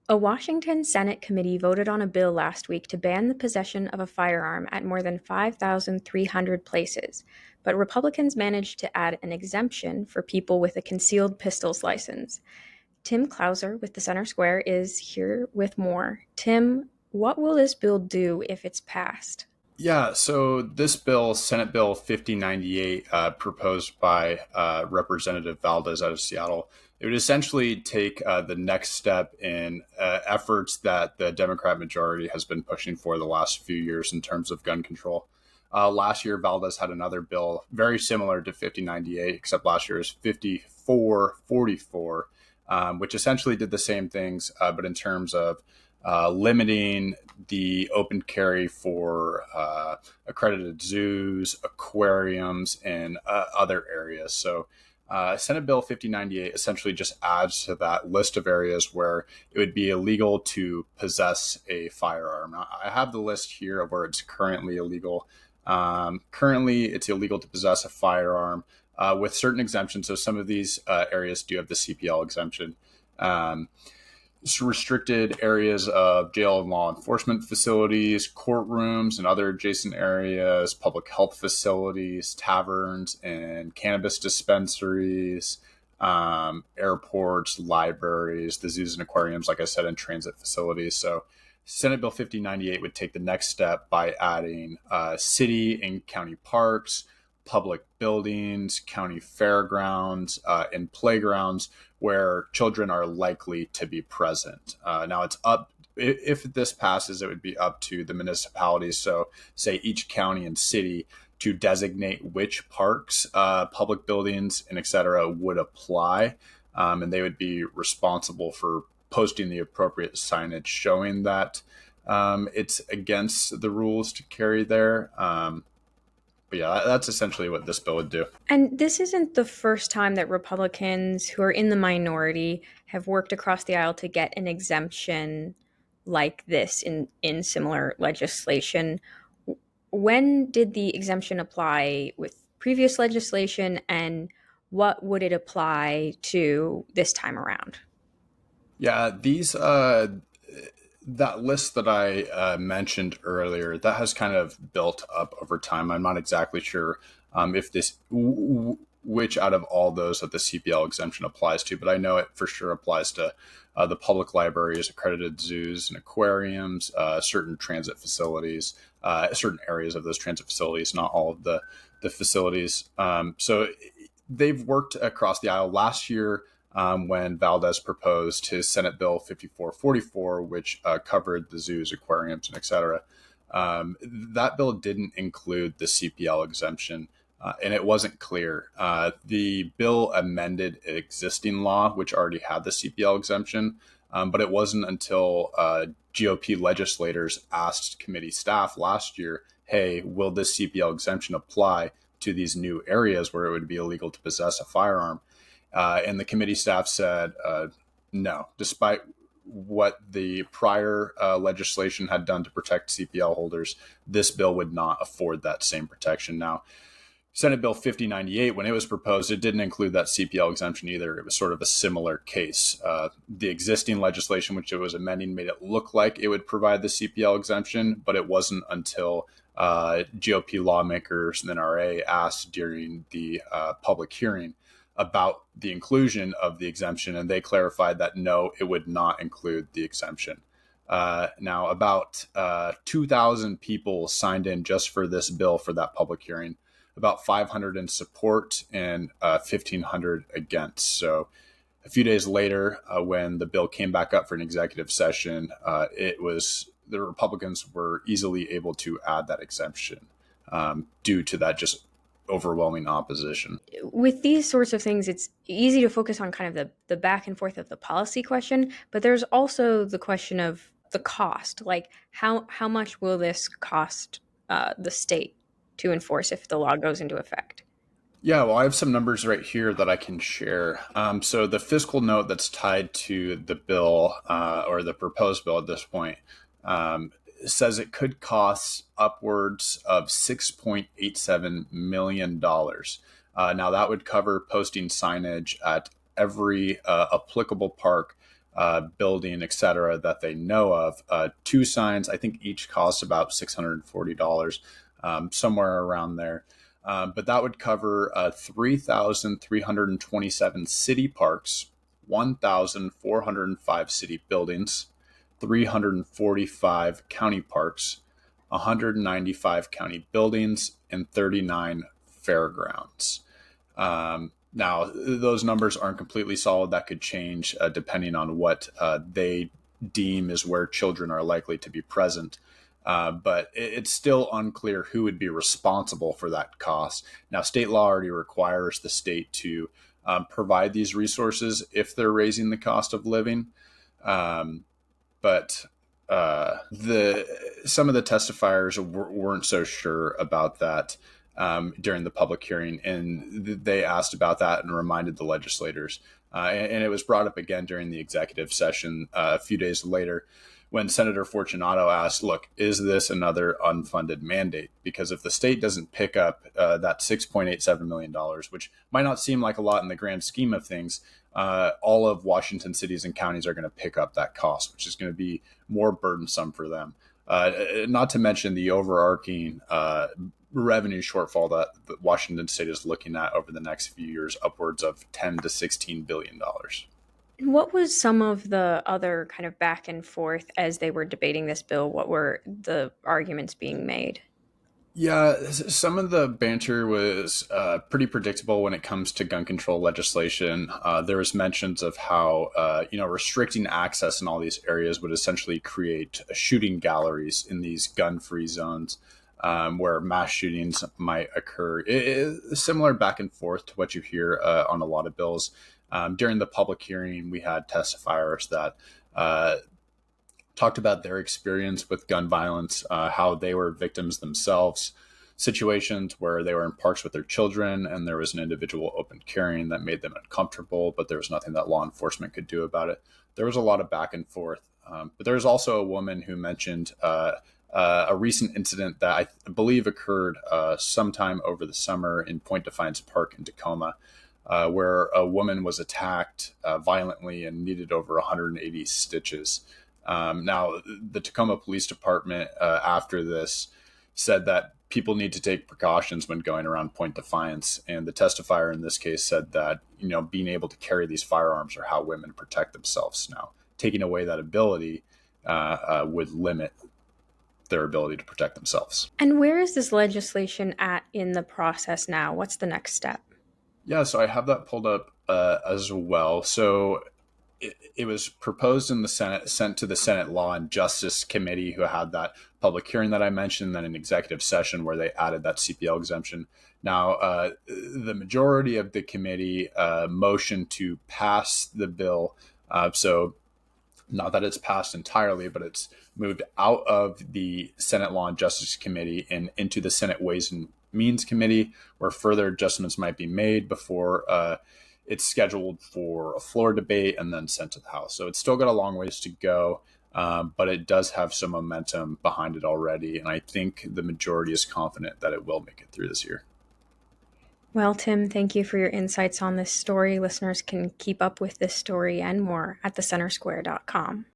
A Washington Senate committee voted on a bill last week to ban the possession of a firearm at more than 5,300 places, but Republicans managed to add an exemption for people with a concealed pistols license. Tim Clouser with the Center Square is here with more. Tim, what will this bill do if it's passed? Yeah, so this bill, Senate Bill 5098, proposed by Representative Valdez out of Seattle, it would essentially take the next step in efforts that the Democrat majority has been pushing for the last few years in terms of gun control. Last year, Valdez had another bill very similar to 5098, except last year was 5444, which essentially did the same things, but in terms of limiting the open carry for accredited zoos, aquariums, and other areas. So, Senate Bill 5098 essentially just adds to that list of areas where it would be illegal to possess a firearm. Now, I have the list here of where it's currently illegal. Currently, it's illegal to possess a firearm with certain exemptions. So, some of these areas do have the CPL exemption. Um, Restricted areas of jail and law enforcement facilities, courtrooms and other adjacent areas, public health facilities, taverns and cannabis dispensaries, airports, libraries, the zoos and aquariums, like I said, and transit facilities. So Senate Bill 5098 would take the next step by adding city and county parks, public buildings, county fairgrounds, and playgrounds where children are likely to be present. Now, it's up. If this passes, it would be up to the municipalities. So, say each county and city to designate which parks, public buildings, and et cetera would apply. And they would be responsible for posting the appropriate signage showing that it's against the rules to carry there. But yeah, that's essentially what this bill would do. And this isn't the first time that Republicans who are in the minority have worked across the aisle to get an exemption like this in similar legislation. When did the exemption apply with previous legislation, and what would it apply to this time around? Yeah, these that list that I mentioned earlier, that has kind of built up over time. I'm not exactly sure if which out of all those that the CPL exemption applies to, but I know it for sure applies to the public libraries, accredited zoos and aquariums, certain transit facilities, certain areas of those transit facilities, not all of the facilities. So they've worked across the aisle. Last year, when Valdez proposed his Senate Bill 5444, which covered the zoos, aquariums, and et cetera. That bill didn't include the CPL exemption, and it wasn't clear. The bill amended an existing law, which already had the CPL exemption, but it wasn't until GOP legislators asked committee staff last year, hey, will this CPL exemption apply to these new areas where it would be illegal to possess a firearm? And the committee staff said no, despite what the prior legislation had done to protect CPL holders, this bill would not afford that same protection. Now, Senate Bill 5098, when it was proposed, it didn't include that CPL exemption either. It was sort of a similar case. The existing legislation, which it was amending, made it look like it would provide the CPL exemption, but it wasn't until GOP lawmakers and the NRA asked during the public hearing about the inclusion of the exemption, and they clarified that no, it would not include the exemption. Now, about 2,000 people signed in just for this bill for that public hearing, about 500 in support and 1,500 against. So a few days later, when the bill came back up for an executive session, it was the Republicans were easily able to add that exemption due to that just overwhelming opposition. With these sorts of things, it's easy to focus on kind of the back and forth of the policy question, but there's also the question of the cost. Like, how much will this cost the state to enforce if the law goes into effect? Yeah, well, I have some numbers right here that I can share. So the fiscal note that's tied to the bill or the proposed bill at this point says it could cost upwards of $6.87 million. Now, that would cover posting signage at every applicable park building, etc., that they know of. Two signs, I think each costs about $640, somewhere around there. But that would cover 3,327 city parks, 1,405 city buildings, 345 county parks, 195 county buildings, and 39 fairgrounds. Now, those numbers aren't completely solid. That could change depending on what they deem is where children are likely to be present. But it's still unclear who would be responsible for that cost. Now, state law already requires the state to provide these resources if they're raising the cost of living. But the some of the testifiers weren't so sure about that during the public hearing, and they asked about that and reminded the legislators. And it was brought up again during the executive session a few days later when Senator Fortunato asked, look, is this another unfunded mandate? Because if the state doesn't pick up that $6.87 million, which might not seem like a lot in the grand scheme of things, all of Washington cities and counties are going to pick up that cost, which is going to be more burdensome for them. Not to mention the overarching revenue shortfall that Washington state is looking at over the next few years, upwards of $10 to $16 billion. What was some of the other kind of back and forth as they were debating this bill? What were the arguments being made? Yeah, some of the banter was pretty predictable when it comes to gun control legislation. There was mentions of how restricting access in all these areas would essentially create shooting galleries in these gun-free zones where mass shootings might occur. Similar back and forth to what you hear on a lot of bills. During the public hearing, we had testifiers that talked about their experience with gun violence, how they were victims themselves, situations where they were in parks with their children and there was an individual open carrying that made them uncomfortable, but there was nothing that law enforcement could do about it. There was a lot of back and forth. But there was also a woman who mentioned a recent incident that I believe occurred sometime over the summer in Point Defiance Park in Tacoma, where a woman was attacked violently and needed over 180 stitches. Now, the Tacoma Police Department, after this, said that people need to take precautions when going around Point Defiance. And the testifier in this case said that, being able to carry these firearms are how women protect themselves. Now, taking away that ability would limit their ability to protect themselves. And where is this legislation at in the process now? What's the next step? Yeah, so I have that pulled up as well. So it was proposed in the Senate, sent to the Senate Law and Justice Committee, who had that public hearing that I mentioned, then an executive session where they added that CPL exemption. Now, the majority of the committee motioned to pass the bill. So not that it's passed entirely, but it's moved out of the Senate Law and Justice Committee and into the Senate Ways and Means Committee, where further adjustments might be made before it's scheduled for a floor debate and then sent to the House. So it's still got a long ways to go, but it does have some momentum behind it already. And I think the majority is confident that it will make it through this year. Well, Tim, thank you for your insights on this story. Listeners can keep up with this story and more at thecentersquare.com.